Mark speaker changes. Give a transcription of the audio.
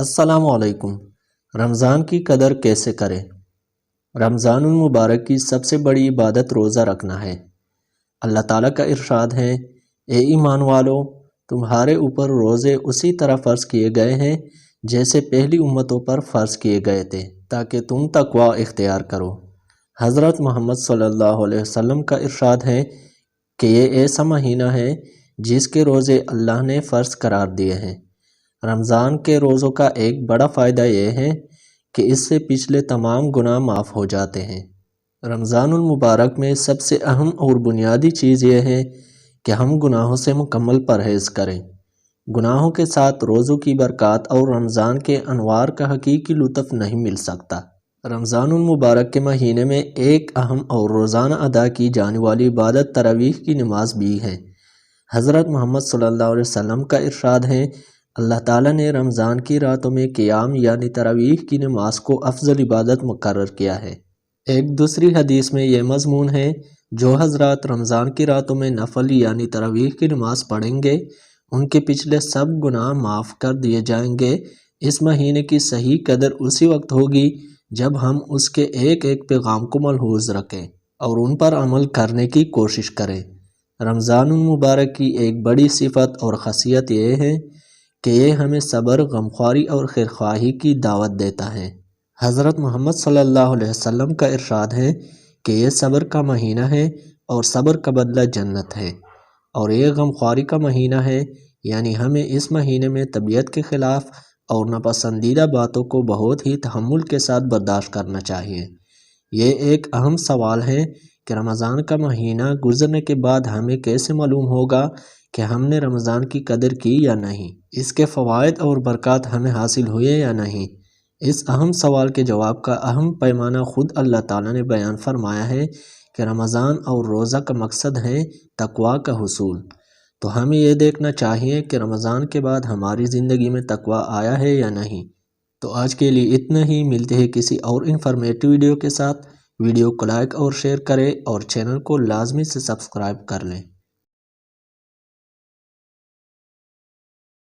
Speaker 1: السلام علیکم۔ رمضان کی قدر کیسے کریں؟ رمضان المبارک کی سب سے بڑی عبادت روزہ رکھنا ہے۔ اللہ تعالیٰ کا ارشاد ہے، اے ایمان والو، تمہارے اوپر روزے اسی طرح فرض کیے گئے ہیں جیسے پہلی امتوں پر فرض کیے گئے تھے تاکہ تم تقوی اختیار کرو۔ حضرت محمد صلی اللہ علیہ وسلم کا ارشاد ہے کہ یہ ایسا مہینہ ہے جس کے روزے اللہ نے فرض قرار دیے ہیں۔ رمضان کے روزوں کا ایک بڑا فائدہ یہ ہے کہ اس سے پچھلے تمام گناہ معاف ہو جاتے ہیں۔ رمضان المبارک میں سب سے اہم اور بنیادی چیز یہ ہے کہ ہم گناہوں سے مکمل پرہیز کریں۔ گناہوں کے ساتھ روزوں کی برکات اور رمضان کے انوار کا حقیقی لطف نہیں مل سکتا۔ رمضان المبارک کے مہینے میں ایک اہم اور روزانہ ادا کی جانے والی عبادت تراویح کی نماز بھی ہے۔ حضرت محمد صلی اللہ علیہ وسلم کا ارشاد ہے، اللہ تعالیٰ نے رمضان کی راتوں میں قیام یعنی تراویح کی نماز کو افضل عبادت مقرر کیا ہے۔ ایک دوسری حدیث میں یہ مضمون ہے، جو حضرات رمضان کی راتوں میں نفل یعنی تراویح کی نماز پڑھیں گے ان کے پچھلے سب گناہ معاف کر دیے جائیں گے۔ اس مہینے کی صحیح قدر اسی وقت ہوگی جب ہم اس کے ایک ایک پیغام کو ملحوظ رکھیں اور ان پر عمل کرنے کی کوشش کریں۔ رمضان المبارک کی ایک بڑی صفت اور خاصیت یہ ہے کہ یہ ہمیں صبر، غمخواری اور خیرخواہی کی دعوت دیتا ہے۔ حضرت محمد صلی اللہ علیہ وسلم کا ارشاد ہے کہ یہ صبر کا مہینہ ہے اور صبر کا بدلہ جنت ہے، اور یہ غمخواری کا مہینہ ہے، یعنی ہمیں اس مہینے میں طبیعت کے خلاف اور ناپسندیدہ باتوں کو بہت ہی تحمل کے ساتھ برداشت کرنا چاہیے۔ یہ ایک اہم سوال ہے کہ رمضان کا مہینہ گزرنے کے بعد ہمیں کیسے معلوم ہوگا کہ ہم نے رمضان کی قدر کی یا نہیں، اس کے فوائد اور برکات ہمیں حاصل ہوئے یا نہیں۔ اس اہم سوال کے جواب کا اہم پیمانہ خود اللہ تعالیٰ نے بیان فرمایا ہے کہ رمضان اور روزہ کا مقصد ہے تقوی کا حصول۔ تو ہمیں یہ دیکھنا چاہیے کہ رمضان کے بعد ہماری زندگی میں تقوی آیا ہے یا نہیں۔ تو آج کے لیے اتنا ہی، ملتے ہیں کسی اور انفارمیٹیو ویڈیو کے ساتھ۔ ویڈیو کو لائک اور شیئر کریں اور چینل کو لازمی سے سبسکرائب کر لیں۔